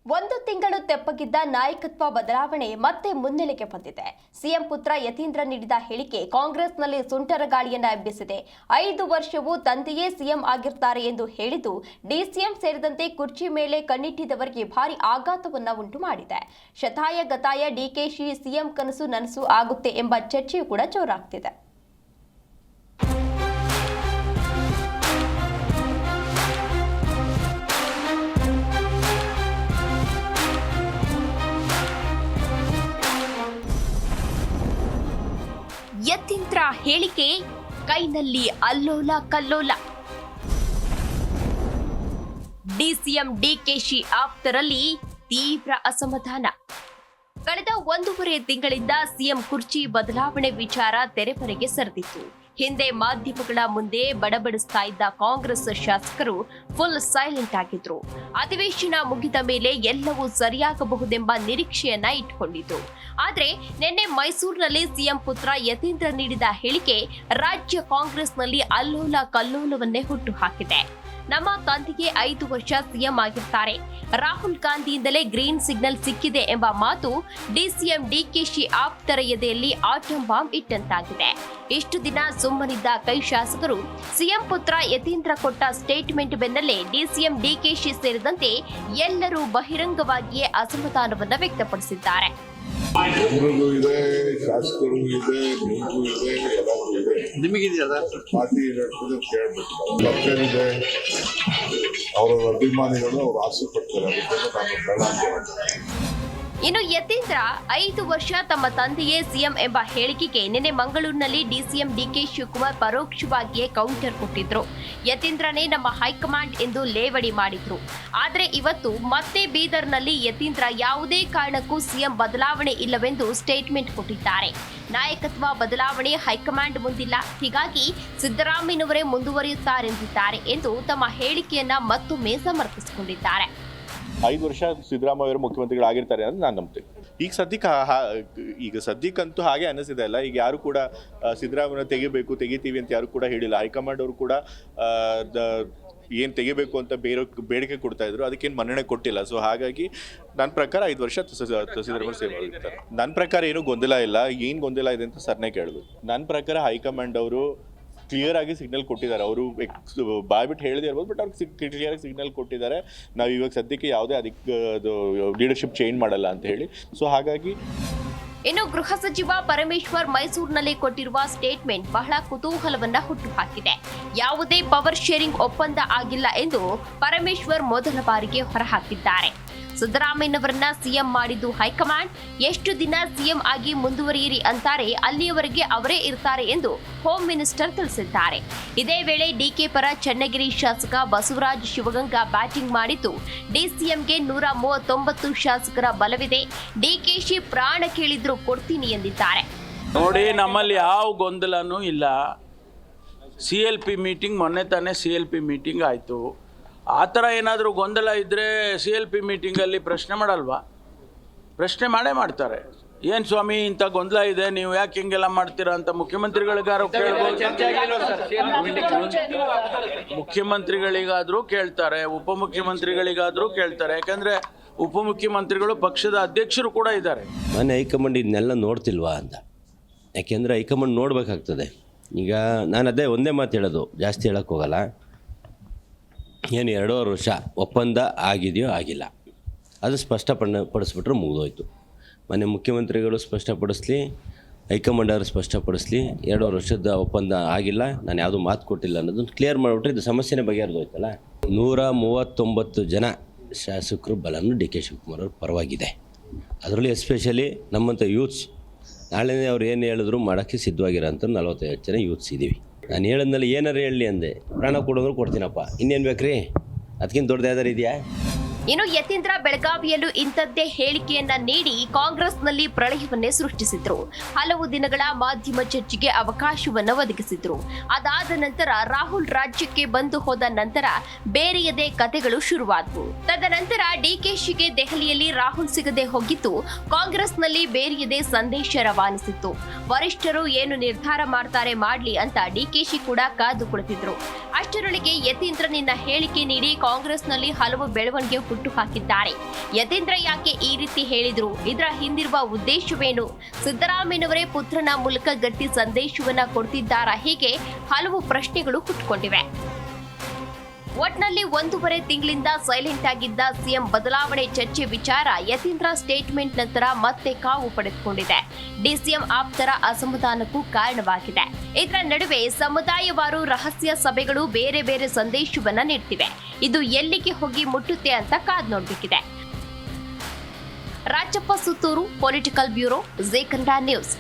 ಒಂದು ತಿಂಗಳು ತೆಪ್ಪಗಿದ್ದ ನಾಯಕತ್ವ ಬದಲಾವಣೆ ಮತ್ತೆ ಮುನ್ನೆಲೆಗೆ ಬಂದಿದೆ. ಸಿಎಂ ಪುತ್ರ ಯತೀಂದ್ರ ನೀಡಿದ ಹೇಳಿಕೆ ಕಾಂಗ್ರೆಸ್ನಲ್ಲಿ ಸುಂಟರ ಗಾಳಿಯನ್ನ ಎಬ್ಬಿಸಿದೆ. 5 ವರ್ಷವೂ ತಂದೆಯೇ ಸಿಎಂ ಆಗಿರ್ತಾರೆ ಎಂದು ಹೇಳಿದ್ದು ಡಿಸಿಎಂ ಸೇರಿದಂತೆ ಕುರ್ಚಿ ಮೇಲೆ ಕಣ್ಣಿಟ್ಟಿದ್ದವರಿಗೆ ಭಾರಿ ಆಘಾತವನ್ನ ಉಂಟು ಮಾಡಿದೆ. ಶತಾಯ ಗತಾಯ ಡಿಕೆಶಿ ಸಿಎಂ ಕನಸು ನನಸು ಆಗುತ್ತೆ ಎಂಬ ಚರ್ಚೆಯೂ ಕೂಡ ಜೋರಾಗ್ತಿದೆ. ಯತೀಂದ್ರ ಹೇಳಿಕೆ ಕೈನಲ್ಲಿ ಅಲ್ಲೋಲ ಕಲ್ಲೋಲ. ಡಿಸಿಎಂ ಡಿಕೆಶಿ ಆಪ್ತರಲ್ಲಿ ತೀವ್ರ ಅಸಮಾಧಾನ. ಕಳೆದ 1.5 ತಿಂಗಳಿಂದ ಸಿಎಂ ಕುರ್ಚಿ ಬದಲಾವಣೆ ವಿಚಾರ ತೆರೆಮರೆಗೆ ಸರಿದಿತ್ತು. ಹಿಂದೆ ಮಾಧ್ಯಮಗಳ ಮುಂದೆ ಬಡಬಡಿಸ್ತಾ ಇದ್ದ ಕಾಂಗ್ರೆಸ್ ಶಾಸಕರು ಫುಲ್ ಸೈಲೆಂಟ್ ಆಗಿದ್ರು. ಅಧಿವೇಶನ ಮುಗಿದ ಮೇಲೆ ಎಲ್ಲವೂ ಸರಿಯಾಗಬಹುದೆಂಬ ನಿರೀಕ್ಷೆಯನ್ನ ಇಟ್ಟುಕೊಂಡಿದ್ರು. ಆದ್ರೆ ನಿನ್ನೆ ಮೈಸೂರಿನಲ್ಲಿ ಸಿಎಂ ಪುತ್ರ ಯತೀಂದ್ರ ನೀಡಿದ ಹೇಳಿಕೆ ರಾಜ್ಯ ಕಾಂಗ್ರೆಸ್ನಲ್ಲಿ ಅಲ್ಲೋಲ ಕಲ್ಲೋಲವನ್ನೇ ಹುಟ್ಟು ಹಾಕಿದೆ. ನಮ್ಮ ತಂದೆಗೆ 5 ವರ್ಷ ಸಿಎಂ ಆಗಿರ್ತಾರೆ, ರಾಹುಲ್ ಗಾಂಧಿಯಿಂದಲೇ ಗ್ರೀನ್ ಸಿಗ್ನಲ್ ಸಿಕ್ಕಿದೆ ಎಂಬ ಮಾತು ಡಿಸಿಎಂ ಡಿಕೆಶಿ ಆಪ್ತರ ಎದೆಯಲ್ಲಿ ಆಟಂ ಬಾಂಬ್ ಇಟ್ಟಂತಾಗಿದೆ. ಇಷ್ಟು ದಿನ ಸುಮ್ಮನಿದ್ದ ಕೈ ಶಾಸಕರು ಸಿಎಂ ಪುತ್ರ ಯತೀಂದ್ರ ಕೊಟ್ಟ ಸ್ಟೇಟ್ಮೆಂಟ್ ಬೆನ್ನಲ್ಲೇ ಡಿಸಿಎಂ ಡಿಕೆಶಿ ಸೇರಿದಂತೆ ಎಲ್ಲರೂ ಬಹಿರಂಗವಾಗಿಯೇ ಅಸಮಾಧಾನವನ್ನು ವ್ಯಕ್ತಪಡಿಸಿದ್ದಾರೆ. ಇದೆ, ಶಾಸಕರು ಇದೆ, ನೀವು ಇದೆ, ಎಲ್ಲರೂ ಇದೆ. ನಿಮಗಿದೆಯಲ್ಲ ಪಾರ್ಟಿ ನಡೆಸೋದು ಕೇಳ್ಬೇಕು. ಮತ್ತೇನಿದೆ, ಅವರ ಅಭಿಮಾನಿಗಳು ಅವ್ರು ಆಸೆ ಪಡ್ತಾರೆ. ಅದಕ್ಕೆ ನಾನು ಬೇಡ. ಇನ್ನು ಯತೀಂದ್ರ 5 ವರ್ಷ ತಮ್ಮ ತಂದೆಯೇ ಸಿಎಂ ಎಂಬ ಹೇಳಿಕೆಗೆ ನಿನ್ನೆ ಮಂಗಳೂರಿನಲ್ಲಿ ಡಿಸಿಎಂ ಡಿಕೆ ಶಿವಕುಮಾರ್ ಪರೋಕ್ಷವಾಗಿಯೇ ಕೌಂಟರ್ ಕೊಟ್ಟಿದ್ರು. ಯತೀಂದ್ರನೇ ನಮ್ಮ ಹೈಕಮಾಂಡ್ ಎಂದು ಲೇವಡಿ ಮಾಡಿದ್ರು. ಆದ್ರೆ ಇವತ್ತು ಮತ್ತೆ ಬೀದರ್ನಲ್ಲಿ ಯತೀಂದ್ರ ಯಾವುದೇ ಕಾರಣಕ್ಕೂ ಸಿಎಂ ಬದಲಾವಣೆ ಇಲ್ಲವೆಂದು ಸ್ಟೇಟ್ಮೆಂಟ್ ಕೊಟ್ಟಿದ್ದಾರೆ. ನಾಯಕತ್ವ ಬದಲಾವಣೆ ಹೈಕಮಾಂಡ್ ಮುಂದಿಲ್ಲ, ಹೀಗಾಗಿ ಸಿದ್ದರಾಮಯ್ಯನವರೇ ಮುಂದುವರಿಯುತ್ತಾರೆಂದಿದ್ದಾರೆ ಎಂದು ತಮ್ಮ ಹೇಳಿಕೆಯನ್ನ ಮತ್ತೊಮ್ಮೆ ಸಮರ್ಥಿಸಿಕೊಂಡಿದ್ದಾರೆ. 5 ವರ್ಷ ಸಿದ್ದರಾಮಯ್ಯ ಅವರು ಮುಖ್ಯಮಂತ್ರಿಗಳಾಗಿರ್ತಾರೆ ಅಂತ ನಾನು ನಂಬ್ತೀನಿ. ಈಗ ಸದ್ಯಕ್ಕಂತೂ ಹಾಗೆ ಅನಿಸಿದೆ ಅಲ್ಲ. ಈಗ ಯಾರು ಕೂಡ ಸಿದ್ದರಾಮಯ್ಯ ತೆಗಿತೀವಿ ಅಂತ ಯಾರು ಕೂಡ ಹೇಳಿಲ್ಲ. ಹೈಕಮಾಂಡ್ ಅವರು ಕೂಡ ಏನು ತೆಗಿಬೇಕು ಅಂತ ಬೇಡಿಕೆ ಕೊಡ್ತಾ ಇದ್ರು, ಅದಕ್ಕೇನು ಮನ್ನಣೆ ಕೊಟ್ಟಿಲ್ಲ. ಸೊ ಹಾಗಾಗಿ ನನ್ನ ಪ್ರಕಾರ 5 ವರ್ಷ ಸಿದ್ದರಾಮಯ್ಯ ಸೇವೆ ಆಗಿರ್ತಾರೆ. ನನ್ನ ಪ್ರಕಾರ ಏನೂ ಗೊಂದಲ ಇಲ್ಲ. ಏನು ಗೊಂದಲ ಇದೆ ಅಂತ ಸರ್ನೇ ಕೇಳಬೇಕು. ನನ್ನ ಪ್ರಕಾರ ಹೈಕಮಾಂಡ್ ಅವರು ಕ್ಲಿಯರ್ ಆಗಿ ಸಿಗ್ನಲ್ ಕೊಟ್ಟಿದ್ದಾರೆ. ಅವರು ಬಾಯ್ಬಿಟ್ಟು ಹೇಳಿದೆ ಇರ್ಬೋದು, ಬಟ್ ಅವ್ರಿಗೆ ಕ್ಲಿಯರ್ ಆಗಿ ಸಿಗ್ನಲ್ ಕೊಟ್ಟಿದ್ದಾರೆ. ನಾವು ಇವಾಗ ಸದ್ಯಕ್ಕೆ ಯಾವುದೇ ಲೀಡರ್ಶಿಪ್ ಚೇಂಜ್ ಮಾಡಲ್ಲ ಅಂತ ಹೇಳಿ. ಸೊ ಹಾಗಾಗಿ ಇನ್ನು ಗೃಹ ಸಚಿವ ಪರಮೇಶ್ವರ್ ಮೈಸೂರಿನಲ್ಲಿ ಕೊಟ್ಟಿರುವ ಸ್ಟೇಟ್ಮೆಂಟ್ ಬಹಳ ಕುತೂಹಲವನ್ನ ಹುಟ್ಟುಹಾಕಿದೆ. ಯಾವುದೇ ಪವರ್ ಶೇರಿಂಗ್ ಒಪ್ಪಂದ ಆಗಿಲ್ಲ ಎಂದು ಪರಮೇಶ್ವರ್ ಮೊದಲ ಬಾರಿಗೆ ಹೊರಹಾಕಿದ್ದಾರೆ. ಸಿದ್ದರಾಮಯ್ಯನವರನ್ನ ಸಿಎಂ ಮಾಡಿದ್ದು ಹೈಕಮಾಂಡ್, ಎಷ್ಟು ದಿನ ಸಿಎಂ ಆಗಿ ಮುಂದುವರಿಯಿರಿ ಅಂತಾರೆ, ಅಲ್ಲಿಯವರೆಗೆ ಅವರೇ ಇರ್ತಾರೆ ಎಂದು ಹೋಮ್ ಮಿನಿಸ್ಟರ್ ತಿಳಿಸಿದ್ದಾರೆ. ಇದೇ ವೇಳೆ ಡಿಕೆ ಪರ ಚನ್ನಗಿರಿ ಶಾಸಕ ಬಸವರಾಜ್ ಶಿವಗಂಗಾ ಬ್ಯಾಟಿಂಗ್ ಮಾಡಿದ್ದು ಡಿಸಿಎಂಗೆ 139 ಶಾಸಕರ ಬಲವಿದೆ, ಡಿಕೆಶಿ ಪ್ರಾಣ ಕೇಳಿದ್ರು ಕೊಡ್ತೀನಿ ಎಂದಿದ್ದಾರೆ. ನೋಡಿ, ನಮ್ಮಲ್ಲಿ ಯಾವ ಗೊಂದಲನೂ ಇಲ್ಲ. CLP ಮೀಟಿಂಗ್ ಮೊನ್ನೆ ತಾನೇ CLP ಮೀಟಿಂಗ್ ಆಯಿತು. ಆ ಥರ ಏನಾದರೂ ಗೊಂದಲ ಇದ್ದರೆ CLP ಮೀಟಿಂಗಲ್ಲಿ ಪ್ರಶ್ನೆ ಮಾಡಲ್ವಾ? ಪ್ರಶ್ನೆ ಮಾಡೇ ಮಾಡ್ತಾರೆ. ಏನು ಸ್ವಾಮಿ ಇಂಥ ಗೊಂದಲ ಇದೆ, ನೀವು ಯಾಕೆ ಹಿಂಗೆಲ್ಲ ಮಾಡ್ತೀರಾ ಅಂತ ಮುಖ್ಯಮಂತ್ರಿಗಳಿಗಾರು ಕೇಳ್ಬೋದು. ಮುಖ್ಯಮಂತ್ರಿಗಳಿಗಾದರೂ ಕೇಳ್ತಾರೆ, ಉಪಮುಖ್ಯಮಂತ್ರಿಗಳಿಗಾದರೂ ಕೇಳ್ತಾರೆ. ಯಾಕಂದರೆ ಉಪಮುಖ್ಯಮಂತ್ರಿಗಳು ಪಕ್ಷದ ಅಧ್ಯಕ್ಷರು ಕೂಡ ಇದ್ದಾರೆ. ಮನೆ ಹೈಕಮಾಂಡ್ ಇದನ್ನೆಲ್ಲ ನೋಡ್ತಿಲ್ವಾ ಅಂತ. ಯಾಕೆಂದರೆ ಹೈಕಮಾಂಡ್ ನೋಡಬೇಕಾಗ್ತದೆ. ಈಗ ನಾನು ಅದೇ ಒಂದೇ ಮಾತು ಹೇಳೋದು, ಜಾಸ್ತಿ ಹೇಳೋಕ್ಕೆ ಹೋಗಲ್ಲ. ಏನು 2.5 ವರ್ಷ ಒಪ್ಪಂದ ಆಗಿದೆಯೋ ಆಗಿಲ್ಲ, ಅದು ಸ್ಪಷ್ಟಪಡಿಸ್ಬಿಟ್ರೆ ಮುಗಿದೋಯ್ತು. ಮನೆ ಮುಖ್ಯಮಂತ್ರಿಗಳು ಸ್ಪಷ್ಟಪಡಿಸ್ಲಿ, ಹೈಕಮಾಂಡ್ ಅವರು ಸ್ಪಷ್ಟಪಡಿಸ್ಲಿ, 2.5 ವರ್ಷದ ಒಪ್ಪಂದ ಆಗಿಲ್ಲ, ನಾನು ಯಾವುದೂ ಮಾತು ಕೊಟ್ಟಿಲ್ಲ ಅನ್ನೋದನ್ನು ಕ್ಲಿಯರ್ ಮಾಡಿಬಿಟ್ರೆ ಇದು ಸಮಸ್ಯೆನೇ ಬಗೆಹರಿದೋಯ್ತಲ್ಲ. 139 ಜನ ಶಾಸಕರು ಬಲನು ಡಿ ಕೆ ಶಿವಕುಮಾರ್ ಅವ್ರ ಪರವಾಗಿದೆ. ಅದರಲ್ಲಿ ಎಸ್ಪೆಷಲಿ ನಮ್ಮಂಥ ಯೂತ್ಸ್, ನಾಳೆ ಅವ್ರು ಏನು ಹೇಳಿದ್ರು ಮಾಡೋಕ್ಕೆ ಸಿದ್ಧವಾಗಿರೋಂಥ 45 ಜನ ಯೂತ್ಸ್ ಇದ್ದೀವಿ. ನಾನು ಹೇಳಿದ್ಮೇಲೆ ಏನಾರು ಹೇಳಲಿ ಅಂದೆ, ಪ್ರಾಣ ಕೊಡೋದ್ರು ಕೊಡ್ತೀನಪ್ಪ, ಇನ್ನೇನು ಬೇಕ್ರಿ, ಅದಕ್ಕಿಂತ ದೊಡ್ಡದು ಯಾವ್ದಾರು ಇದೆಯಾ? ಇನ್ನು ಯತೀಂದ್ರ ಬೆಳಗಾವಿಯಲ್ಲೂ ಇಂಥದ್ದೇ ಹೇಳಿಕೆಯನ್ನ ನೀಡಿ ಕಾಂಗ್ರೆಸ್ನಲ್ಲಿ ಪ್ರಳಯವನ್ನೇ ಸೃಷ್ಟಿಸಿದ್ರು. ಹಲವು ದಿನಗಳ ಮಾಧ್ಯಮ ಚರ್ಚೆಗೆ ಅವಕಾಶವನ್ನು ಒದಗಿಸಿದ್ರು. ಅದಾದ ನಂತರ ರಾಹುಲ್ ರಾಜ್ಯಕ್ಕೆ ಬಂದು ಹೋದ ನಂತರ ಬೇರೆಯದೇ ಕತೆಗಳು ಶುರುವಾದವು. ತದನಂತರ ಡಿಕೆಶಿಗೆ ದೆಹಲಿಯಲ್ಲಿ ರಾಹುಲ್ ಸಿಗದೆ ಹೋಗಿದ್ದು ಕಾಂಗ್ರೆಸ್ನಲ್ಲಿ ಬೇರೆಯದೇ ಸಂದೇಶ ರವಾನಿಸಿತ್ತು. ವರಿಷ್ಠರು ಏನು ನಿರ್ಧಾರ ಮಾಡ್ತಾರೆ ಮಾಡ್ಲಿ ಅಂತ ಡಿಕೆಶಿ ಕೂಡ ಕಾದು ಕುಳಿತಿದ್ರು. ಅಷ್ಟರೊಳಗೆ ಯತೀಂದ್ರ ನಿನ್ನ ಹೇಳಿಕೆ ನೀಡಿ ಕಾಂಗ್ರೆಸ್ನಲ್ಲಿ ಹಲವು ಬೆಳವಣಿಗೆ ಹುಟ್ಟುಹಾಕಿದ್ದಾರೆ. ಯತೀಂದ್ರ ಯಾಕೆ ಈ ರೀತಿ ಹೇಳಿದ್ರು? ಇದರ ಹಿಂದಿರುವ ಉದ್ದೇಶವೇನು? ಸಿದ್ದರಾಮಯ್ಯನವರೇ ಪುತ್ರನ ಮೂಲಕ ಗಟ್ಟಿ ಸಂದೇಶವನ್ನ ಕೊಡ್ತಿದ್ದಾರಾ? ಹೀಗೆ ಹಲವು ಪ್ರಶ್ನೆಗಳು ಹುಟ್ಟುಕೊಂಡಿವೆ. ಒಟ್ನಲ್ಲಿ 1.5 ತಿಂಗಳಿಂದ ಸೈಲೆಂಟ್ ಆಗಿದ್ದ ಸಿಎಂ ಬದಲಾವಣೆ ಚರ್ಚೆ ವಿಚಾರ ಯತೀಂದ್ರ ಸ್ಟೇಟ್ಮೆಂಟ್ ನಂತರ ಮತ್ತೆ ಕಾವು ಪಡೆದುಕೊಂಡಿದೆ. ಡಿಸಿಎಂ ಆಪ್ತರ ಅಸಮಾಧಾನಕ್ಕೂ ಕಾರಣವಾಗಿದೆ. ಇದರ ನಡುವೆ ಸಮುದಾಯವಾರು ರಹಸ್ಯ ಸಭೆಗಳು ಬೇರೆ ಬೇರೆ ಸಂದೇಶವನ್ನ ನೀಡ್ತಿವೆ. ಇದು ಎಲ್ಲಿಗೆ ಹೋಗಿ ಮುಟ್ಟುತ್ತೆ ಅಂತ ಕಾದ್ ನೋಡ್ಬೇಕಿದೆ. Rajappa Suttur, political bureau, J Kannada news.